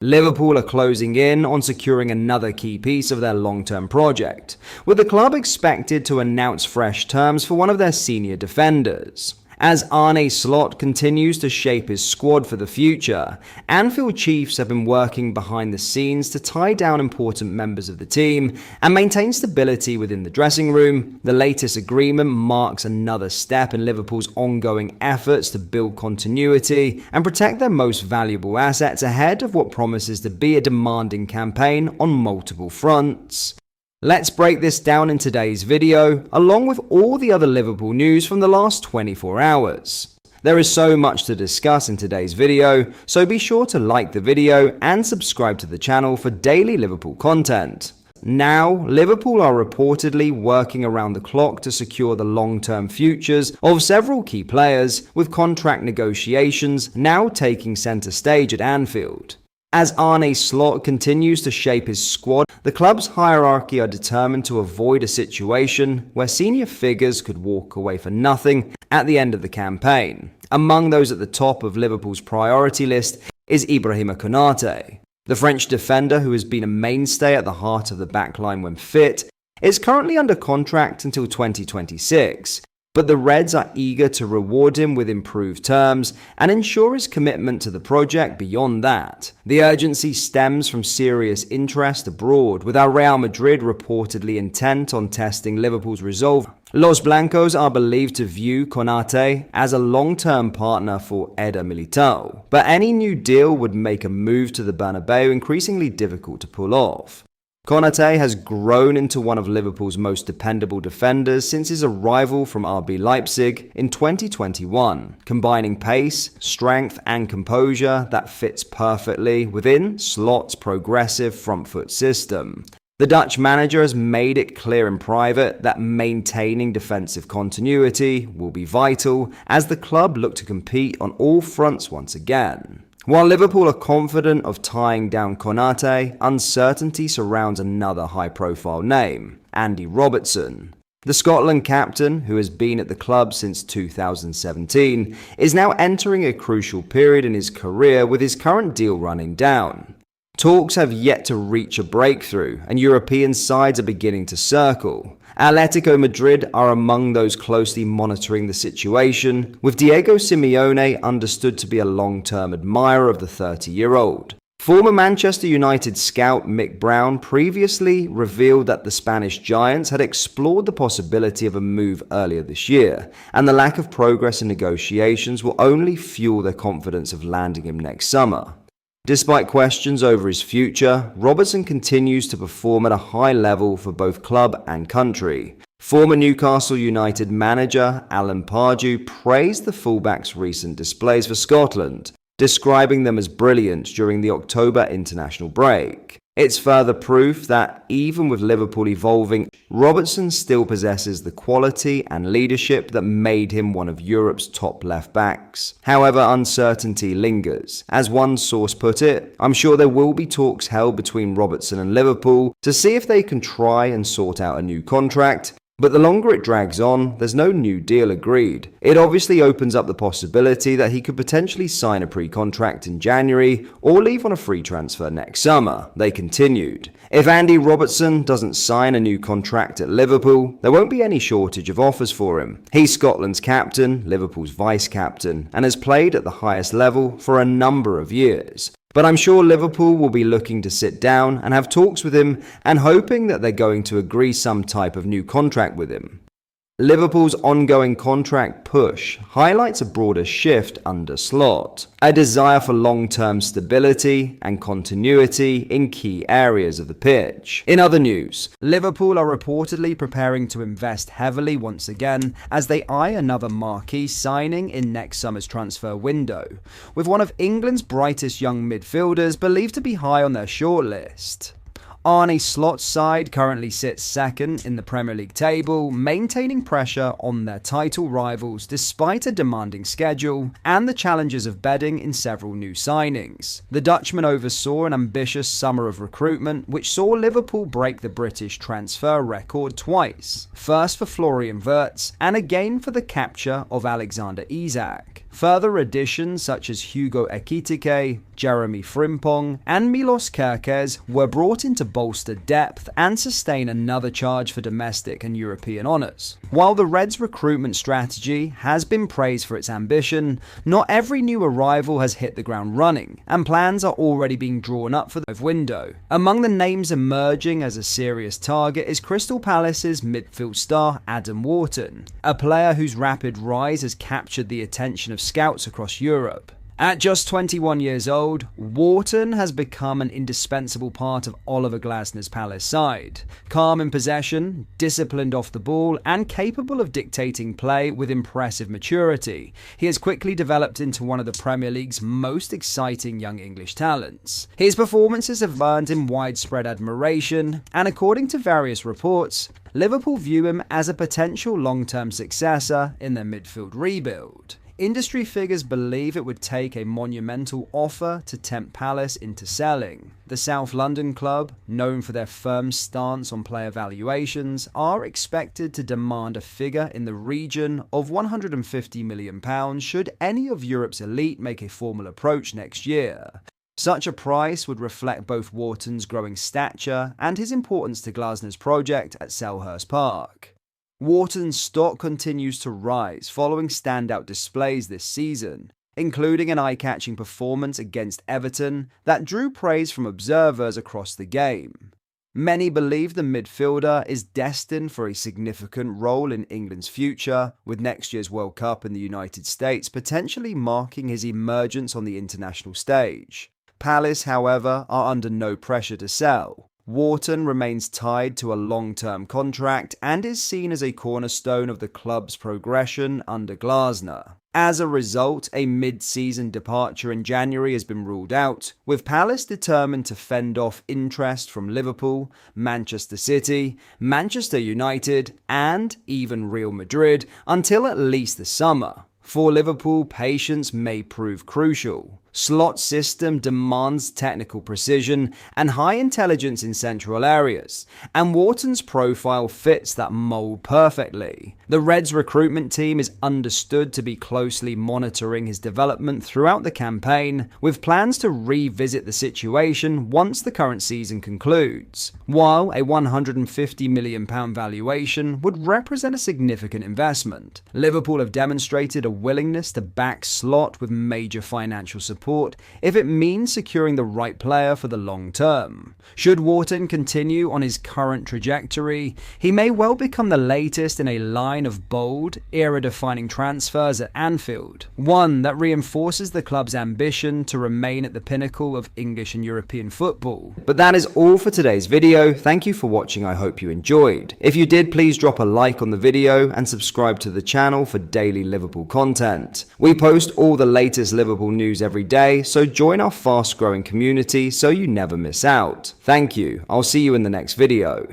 Liverpool are closing in on securing another key piece of their long-term project, with the club expected to announce fresh terms for one of their senior defenders. As Arne Slot continues to shape his squad for the future, Anfield Chiefs have been working behind the scenes to tie down important members of the team and maintain stability within the dressing room. The latest agreement marks another step in Liverpool's ongoing efforts to build continuity and protect their most valuable assets ahead of what promises to be a demanding campaign on multiple fronts. Let's break this down in today's video, along with all the other Liverpool news from the last 24 hours. There is so much to discuss in today's video, so be sure to like the video and subscribe to the channel for daily Liverpool content. Now, Liverpool are reportedly working around the clock to secure the long-term futures of several key players, with contract negotiations now taking centre stage at Anfield. As Arne Slot continues to shape his squad, the club's hierarchy are determined to avoid a situation where senior figures could walk away for nothing at the end of the campaign. Among those at the top of Liverpool's priority list is Ibrahima Konate. The French defender, who has been a mainstay at the heart of the backline when fit, is currently under contract until 2026. But the Reds are eager to reward him with improved terms and ensure his commitment to the project beyond that. The urgency stems from serious interest abroad, with Real Madrid reportedly intent on testing Liverpool's resolve. Los Blancos are believed to view Konate as a long-term partner for Eder Militao, but any new deal would make a move to the Bernabeu increasingly difficult to pull off. Konate has grown into one of Liverpool's most dependable defenders since his arrival from RB Leipzig in 2021, combining pace, strength and composure that fits perfectly within Slot's progressive front foot system. The Dutch manager has made it clear in private that maintaining defensive continuity will be vital as the club look to compete on all fronts once again. While Liverpool are confident of tying down Konate, uncertainty surrounds another high-profile name, Andy Robertson. The Scotland captain, who has been at the club since 2017, is now entering a crucial period in his career with his current deal running down. Talks have yet to reach a breakthrough, and European sides are beginning to circle. Atletico Madrid are among those closely monitoring the situation, with Diego Simeone understood to be a long-term admirer of the 30-year-old. Former Manchester United scout Mick Brown previously revealed that the Spanish Giants had explored the possibility of a move earlier this year, and the lack of progress in negotiations will only fuel their confidence of landing him next summer. Despite questions over his future, Robertson continues to perform at a high level for both club and country. Former Newcastle United manager Alan Pardew praised the fullback's recent displays for Scotland, describing them as brilliant during the October international break. It's further proof that, even with Liverpool evolving, Robertson still possesses the quality and leadership that made him one of Europe's top left-backs. However, uncertainty lingers. As one source put it, I'm sure there will be talks held between Robertson and Liverpool to see if they can try and sort out a new contract. But the longer it drags on, there's no new deal agreed. It obviously opens up the possibility that he could potentially sign a pre-contract in January or leave on a free transfer next summer, they continued. If Andy Robertson doesn't sign a new contract at Liverpool, there won't be any shortage of offers for him. He's Scotland's captain, Liverpool's vice-captain, and has played at the highest level for a number of years. But I'm sure Liverpool will be looking to sit down and have talks with him and hoping that they're going to agree some type of new contract with him. Liverpool's ongoing contract push highlights a broader shift under Slot, a desire for long-term stability and continuity in key areas of the pitch. In other news, Liverpool are reportedly preparing to invest heavily once again as they eye another marquee signing in next summer's transfer window, with one of England's brightest young midfielders believed to be high on their shortlist. Arne Slot's side currently sits second in the Premier League table, maintaining pressure on their title rivals despite a demanding schedule and the challenges of bedding in several new signings. The Dutchman oversaw an ambitious summer of recruitment which saw Liverpool break the British transfer record twice, first for Florian Wirtz and again for the capture of Alexander Isak. Further additions such as Hugo Ekitike, Jeremy Frimpong, and Milos Kerkez were brought in to bolster depth and sustain another charge for domestic and European honours. While the Reds' recruitment strategy has been praised for its ambition, not every new arrival has hit the ground running, and plans are already being drawn up for the window. Among the names emerging as a serious target is Crystal Palace's midfield star Adam Wharton, a player whose rapid rise has captured the attention of scouts across Europe. At just 21 years old, Wharton has become an indispensable part of Oliver Glasner's Palace side. Calm in possession, disciplined off the ball, and capable of dictating play with impressive maturity, he has quickly developed into one of the Premier League's most exciting young English talents. His performances have earned him widespread admiration, and according to various reports, Liverpool view him as a potential long-term successor in their midfield rebuild. Industry figures believe it would take a monumental offer to tempt Palace into selling. The South London club, known for their firm stance on player valuations, are expected to demand a figure in the region of £150 million should any of Europe's elite make a formal approach next year. Such a price would reflect both Wharton's growing stature and his importance to Glasner's project at Selhurst Park. Wharton's stock continues to rise following standout displays this season, including an eye-catching performance against Everton that drew praise from observers across the game. Many believe the midfielder is destined for a significant role in England's future, with next year's World Cup in the United States potentially marking his emergence on the international stage. Palace, however, are under no pressure to sell. Wharton remains tied to a long-term contract and is seen as a cornerstone of the club's progression under Glasner. As a result, a mid-season departure in January has been ruled out, with Palace determined to fend off interest from Liverpool, Manchester City, Manchester United, and even Real Madrid until at least the summer. For Liverpool, patience may prove crucial. Slot's system demands technical precision and high intelligence in central areas, and Wharton's profile fits that mold perfectly. The Reds' recruitment team is understood to be closely monitoring his development throughout the campaign, with plans to revisit the situation once the current season concludes. While a £150 million valuation would represent a significant investment, Liverpool have demonstrated a willingness to back Slot with major financial support if it means securing the right player for the long term. Should Wharton continue on his current trajectory, he may well become the latest in a line of bold, era-defining transfers at Anfield, one that reinforces the club's ambition to remain at the pinnacle of English and European football. But that is all for today's video. Thank you for watching. I hope you enjoyed. If you did, please drop a like on the video and subscribe to the channel for daily Liverpool content. We post all the latest Liverpool news every day, so join our fast-growing community so you never miss out. Thank you. I'll see you in the next video.